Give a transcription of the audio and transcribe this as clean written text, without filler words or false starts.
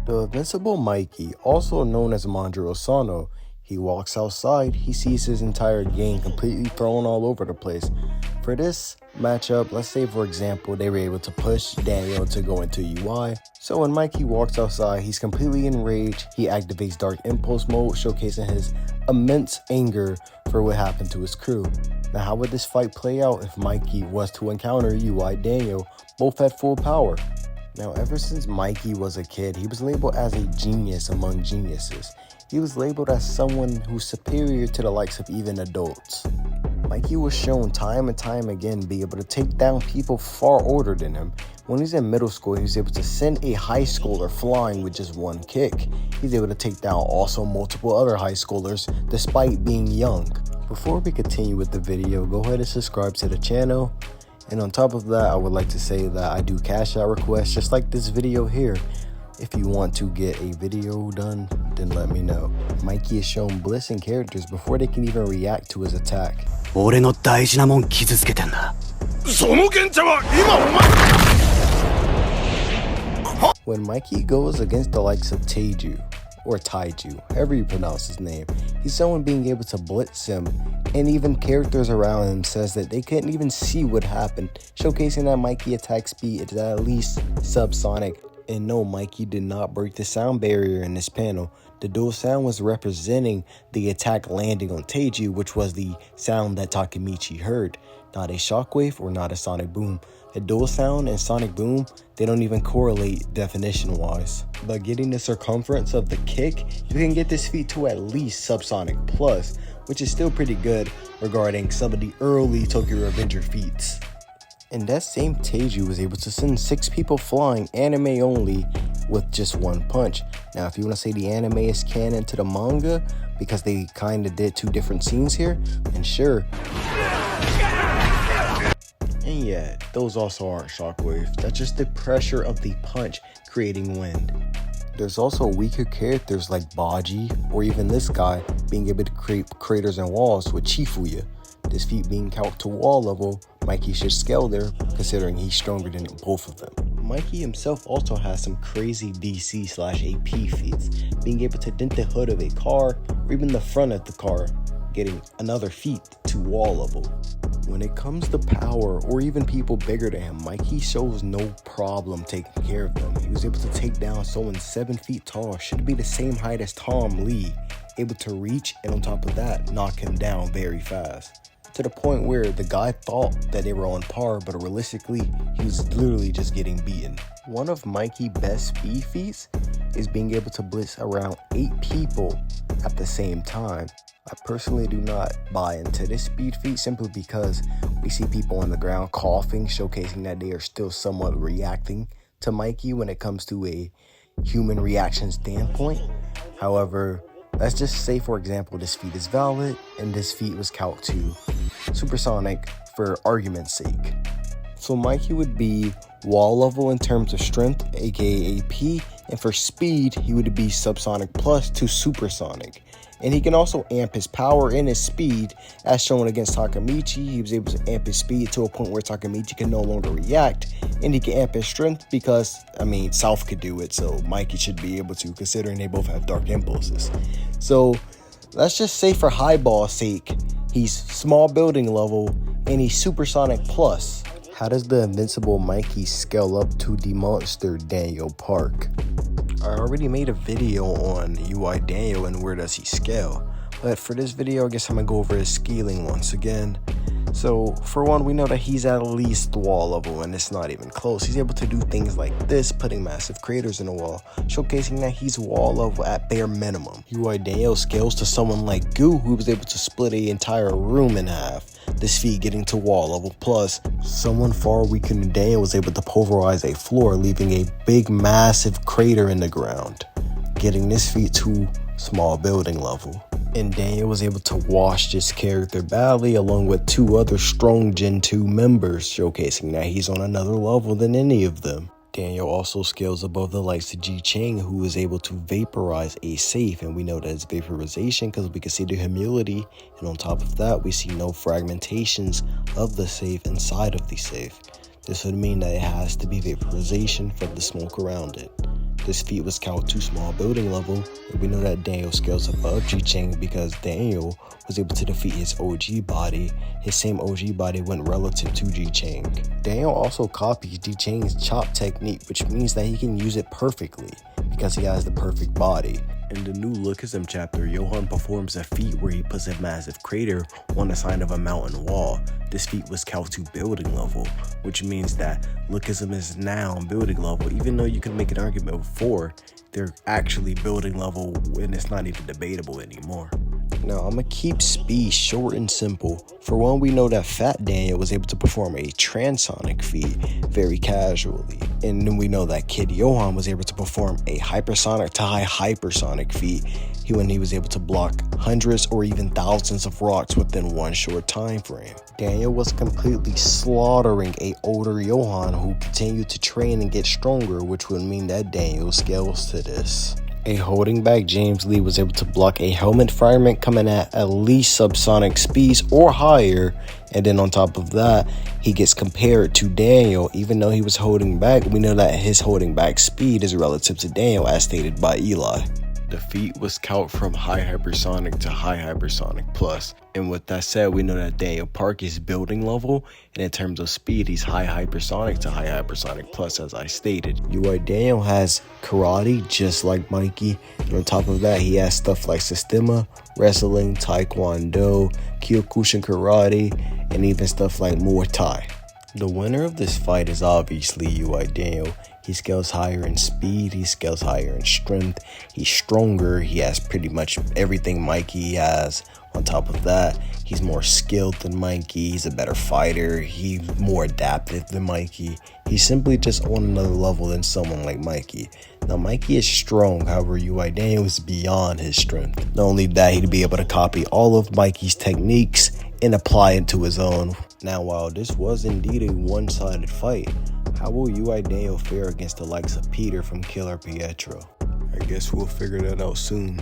The invincible Mikey, also known as Manjiro Sano, he walks outside, he sees his entire gang completely thrown all over the place. For this matchup, let's say for example, they were able to push Daniel to go into UI. So when Mikey walks outside, he's completely enraged, he activates Dark Impulse mode, showcasing his immense anger for what happened to his crew. Now how would this fight play out if Mikey was to encounter UI Daniel, both at full power? Now ever since Mikey was a kid, he was labeled as a genius among geniuses. He was labeled as someone who's superior to the likes of even adults. Mikey was shown time and time again be able to take down people far older than him. When he's in middle school, he was able to send a high schooler flying with just one kick. He's able to take down also multiple other high schoolers despite being young. Before we continue with the video, go ahead and subscribe to the channel. And on top of that, I would like to say that I do cash out requests just like this video here. If you want to get a video done, then let me know. Mikey is shown blissing characters before they can even react to his attack. When Mikey goes against the likes of Taiju, or Taiju, however you pronounce his name, he's someone being able to blitz him, and even characters around him says that they couldn't even see what happened, showcasing that Mikey attack speed is at least subsonic. And no, Mikey did not break the sound barrier in this panel. The dual sound was representing the attack landing on Taiju, which was the sound that Takemichi heard, not a shockwave or not a sonic boom. A dual sound and sonic boom, they don't even correlate definition wise. By getting the circumference of the kick, you can get this feat to at least subsonic plus, which is still pretty good regarding some of the early Tokyorevengers feats. And that same Taiju was able to send 6 people flying anime only with just one punch. Now if you want to say the anime is canon to the manga because they kind of did 2 different scenes here, then sure. And yeah, those also aren't shockwaves. That's just the pressure of the punch creating wind. There's also weaker characters like Baji or even this guy being able to create craters and walls with Chifuya. This feat being calced to wall level, Mikey should scale there considering he's stronger than both of them. Mikey himself also has some crazy DC/AP feats, being able to dent the hood of a car or even the front of the car, getting another feat to wall level. When it comes to power or even people bigger than him, Mikey shows no problem taking care of them. He was able to take down someone 7 feet tall, should be the same height as Tom Lee, able to reach and on top of that knock him down very fast. To the point where the guy thought that they were on par, but realistically, he was literally just getting beaten. One of Mikey's best speed feats is being able to blitz around 8 people at the same time. I personally do not buy into this speed feat simply because we see people on the ground coughing, showcasing that they are still somewhat reacting to Mikey when it comes to a human reaction standpoint. However, let's just say, for example, this feat is valid and this feat was calced to supersonic for argument's sake. So Mikey would be wall level in terms of strength, aka AP, and for speed, he would be subsonic plus to supersonic. And he can also amp his power and his speed, as shown against Takemichi. He was able to amp his speed to a point where Takemichi can no longer react, and he can amp his strength because, South could do it, so Mikey should be able to, considering they both have dark impulses. So let's just say for highball's sake, he's small building level and he's supersonic plus. How does the invincible Mikey scale up to the monster Daniel Park? I already made a video on UI Daniel and where does he scale, but for this video I guess I'm gonna go over his scaling once again. So for one, we know that he's at least wall level and it's not even close. He's able to do things like this, putting massive craters in the wall, showcasing that he's wall level at bare minimum. UI Daniel scales to someone like Goo, who was able to split an entire room in half. This feat getting to wall level plus. Someone far weaker than Daniel was able to pulverize a floor, leaving a big massive crater in the ground, getting this feat to small building level. And Daniel was able to wash this character badly along with 2 other strong Gen 2 members, showcasing that he's on another level than any of them. Daniel also scales above the likes of Ji Chang, who was able to vaporize a safe, and we know that it's vaporization because we can see the humidity, and on top of that we see no fragmentations of the safe inside of the safe. This would mean that it has to be vaporization from the smoke around it. This feat was counted too small building level, and we know that Daniel scales above Ji-Chang because Daniel was able to defeat his OG body. His same OG body went relative to Ji-Chang. Daniel also copies Ji-Chang's chop technique, which means that he can use it perfectly because he has the perfect body. In the new Lookism chapter, Johan performs a feat where he puts a massive crater on the side of a mountain wall. This feat was counted to building level, which means that Lookism is now building level, even though you could make an argument before they're actually building level and it's not even debatable anymore. Now, I'm gonna keep speed short and simple. For one, we know that Fat Daniel was able to perform a transonic feat very casually. And then we know that Kid Johan was able to perform a hypersonic to high hypersonic feat when he was able to block hundreds or even thousands of rocks within one short time frame. Daniel was completely slaughtering a older Johan who continued to train and get stronger, which would mean that Daniel scales to this. A holding back James Lee was able to block a helmet fragment coming at least subsonic speeds or higher, and then on top of that, he gets compared to Daniel. Even though he was holding back, we know that his holding back speed is relative to Daniel as stated by Eli. The feat was counted from high hypersonic to high hypersonic plus. And with that said, we know that Daniel Park is building level, and in terms of speed, he's high hypersonic to high hypersonic plus, as I stated. UI Daniel has karate, just like Mikey, and on top of that, he has stuff like Systema, wrestling, taekwondo, Kyokushin karate, and even stuff like Muay Thai. The winner of this fight is obviously UI Daniel. He scales higher in speed, he scales higher in strength, he's stronger, he has pretty much everything Mikey has. On top of that, he's more skilled than Mikey, he's a better fighter, he's more adaptive than Mikey. He's simply just on another level than someone like Mikey. Now, Mikey is strong, however, UI Daniel is beyond his strength. Not only that, he'd be able to copy all of Mikey's techniques and apply it to his own. Now, while this was indeed a one-sided fight, how will UI Daniel fare against the likes of Peter from Killer Pietro? I guess we'll figure that out soon.